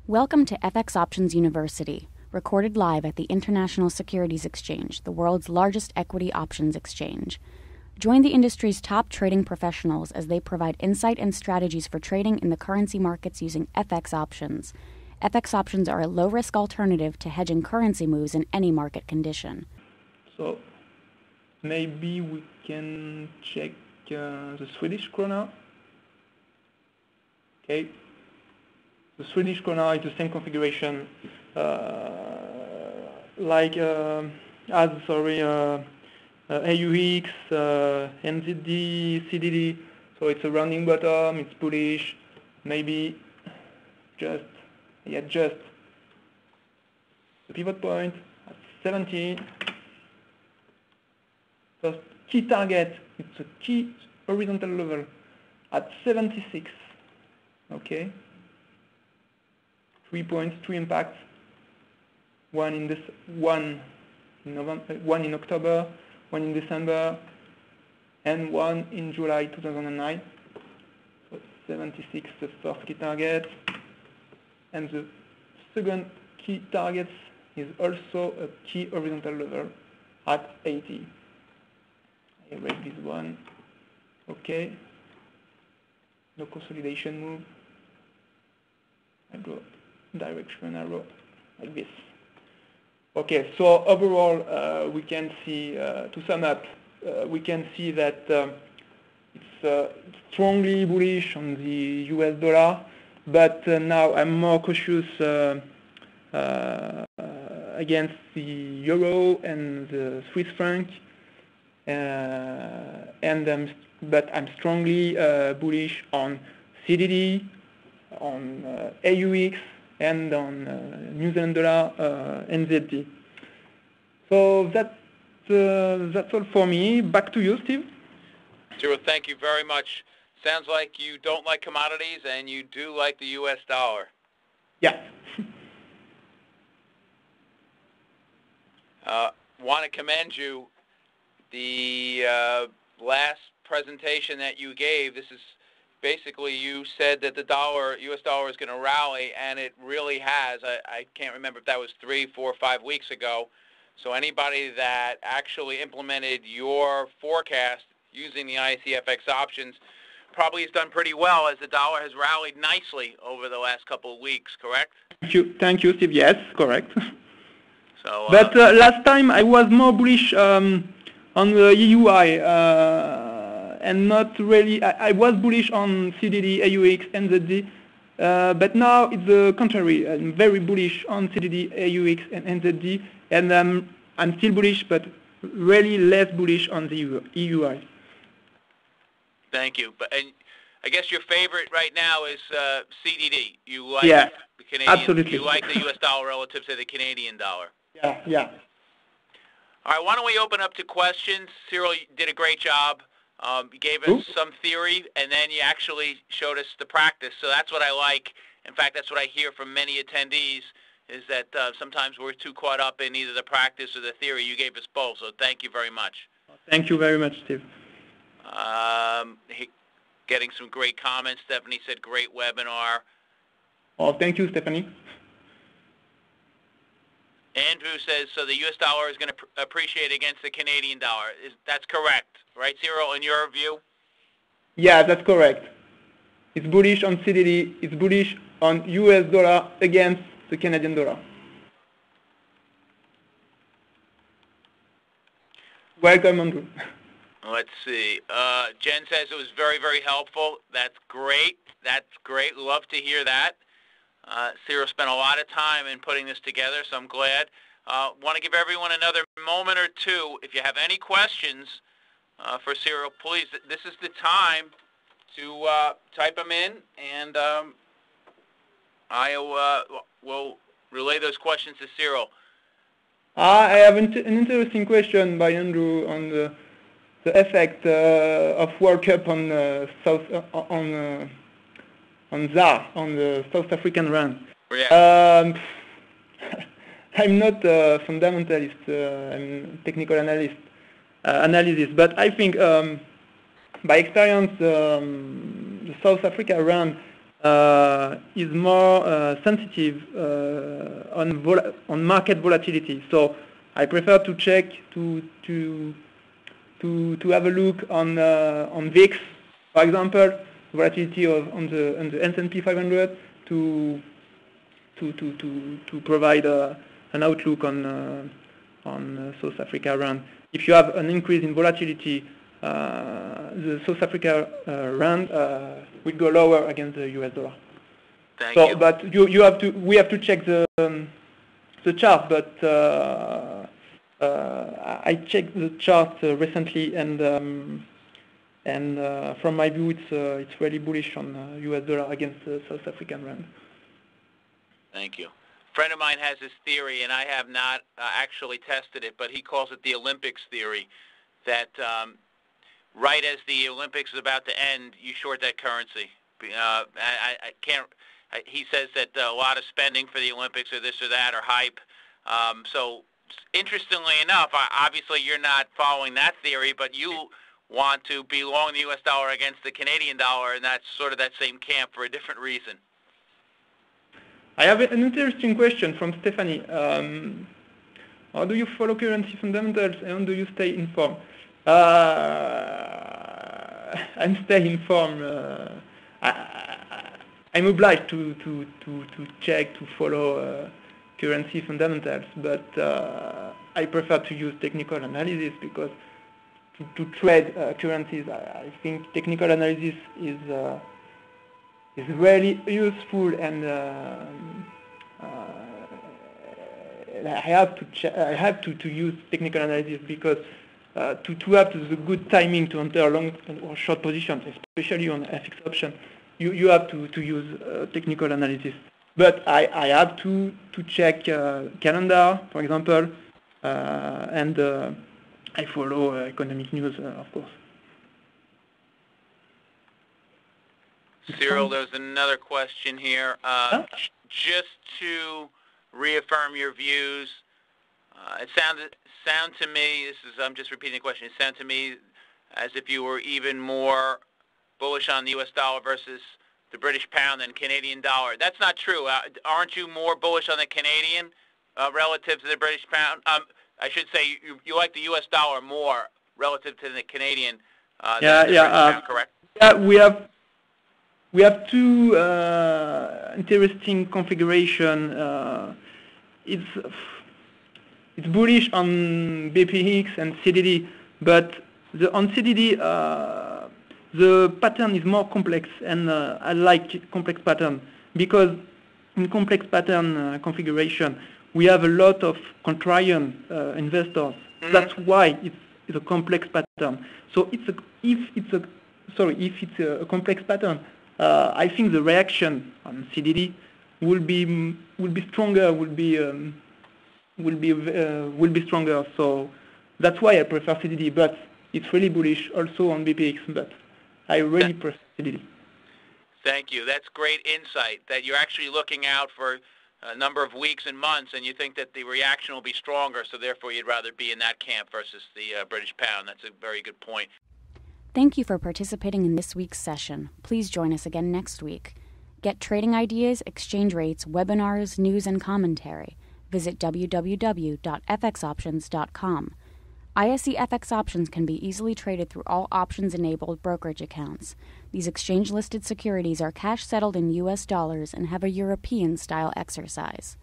Welcome to FX Options University, recorded live at the International Securities Exchange, the world's largest equity options exchange. Join the industry's top trading professionals as they provide insight and strategies for trading in the currency markets using FX options. FX options are a low-risk alternative to hedging currency moves in any market condition. So maybe we can check the Swedish krona. Okay. The Swedish krona is the same configuration like AUX, NZD, CDD. So it's a rounding bottom, it's bullish, maybe just the pivot point at 17. First key target, it's a key horizontal level at 76. Okay. 3 points, 3 impacts. One in October, one in December, and one in July 2009. So 76, the first key target, and the second key target is also a key horizontal level at 80. I read this one. Okay. No consolidation move. I draw direction arrow like this. Okay, so overall we can see, to sum up, we can see that it's strongly bullish on the US dollar, but now I'm more cautious against the euro and the Swiss franc, but I'm strongly bullish on CDD, on AUX, and on New Zealand dollar, NZD. So that's all for me. Back to you, Steve. Cyril, thank you very much. Sounds like you don't like commodities and you do like the U.S. dollar. Yeah. Want to commend you. The last presentation that you gave, this is basically you said that the U.S. dollar is going to rally, and it really has. I can't remember if that was 3, 4, 5 weeks ago. So anybody that actually implemented your forecast using the ICFX options probably has done pretty well, as the dollar has rallied nicely over the last couple of weeks, correct? Thank you, Steve. Yes, correct. So, but last time I was more bullish on the EUI. And not really, I was bullish on CDD, AUX, NZD, but now it's the contrary. I'm very bullish on CDD, AUX, and NZD, and I'm still bullish, but really less bullish on the EUI. Thank you. And I guess your favorite right now is CDD. You like the Canadian, absolutely. You like the U.S. dollar relative to the Canadian dollar. Yeah. All right, why don't we open up to questions? Cyril, you did a great job. You gave us some theory, and then you actually showed us the practice. So that's what I like. In fact, that's what I hear from many attendees, is that sometimes we're too caught up in either the practice or the theory. You gave us both, so thank you very much. Thank you very much, Steve. Getting some great comments. Stephanie said, great webinar. Oh, thank you, Stephanie. Andrew says, so the U.S. dollar is going to appreciate against the Canadian dollar. That's correct, right, Cyril, in your view? Yeah, that's correct. It's bullish on CDD. It's bullish on U.S. dollar against the Canadian dollar. Welcome, Andrew. Let's see. Jen says it was very, very helpful. That's great. That's great. Love to hear that. Cyril spent a lot of time in putting this together, so I'm glad. Want to give everyone another moment or two. If you have any questions for Cyril, please, this is the time to type them in, and I will relay those questions to Cyril. I have an interesting question by Andrew on the effect of World Cup on ZAR, on the South African rand. Yeah. I'm not a fundamentalist, I'm a technical analysis, but I think by experience the South Africa rand is more sensitive on market volatility. So I prefer to check to have a look on VIX, for example, volatility on the S&P 500 to provide an outlook on South Africa rand. If you have an increase in volatility, the South Africa rand will go lower against the US dollar. Thank you. But we have to check the chart. But I checked the chart recently, and from my view, it's really bullish on US dollar against the South African rand. Thank you. A friend of mine has this theory, and I have not actually tested it, but he calls it the Olympics theory, that right as the Olympics is about to end, you short that currency. I can't. He says that a lot of spending for the Olympics or this or that or hype. So interestingly enough, obviously you're not following that theory, but you want to be long the U.S. dollar against the Canadian dollar, and that's sort of that same camp for a different reason. I have an interesting question from Stephanie. How do you follow currency fundamentals and do you stay informed? I'm staying informed. I'm obliged to check, to follow currency fundamentals, but I prefer to use technical analysis because to trade currencies, I think technical analysis is really useful, and I have to use technical analysis because to have the good timing to enter long or short positions, especially on FX option, you have to use technical analysis. But I have to check calendar, for example, and I follow economic news, of course. Cyril, there's another question here. Just to reaffirm your views, it sounded to me, I'm just repeating the question, it sounded to me as if you were even more bullish on the U.S. dollar versus the British pound than Canadian dollar. That's not true. Aren't you more bullish on the Canadian relative to the British pound? I should say you like the U.S. dollar more relative to the Canadian than the British pound, correct? Yeah, we have two interesting configuration. It's bullish on BPX and CDD, but on CDD the pattern is more complex, and I like complex pattern because in complex pattern configuration we have a lot of contrarian investors. Mm-hmm. That's why it's a complex pattern. So if it's a complex pattern, I think the reaction on CDD will be stronger. Will be stronger. So that's why I prefer CDD. But it's really bullish also on BPX. But I really prefer CDD. Thank you. That's great insight. That you're actually looking out for a number of weeks and months, and you think that the reaction will be stronger. So therefore, you'd rather be in that camp versus the British pound. That's a very good point. Thank you for participating in this week's session. Please join us again next week. Get trading ideas, exchange rates, webinars, news, and commentary. Visit www.fxoptions.com. ISE FX options can be easily traded through all options-enabled brokerage accounts. These exchange-listed securities are cash-settled in U.S. dollars and have a European-style exercise.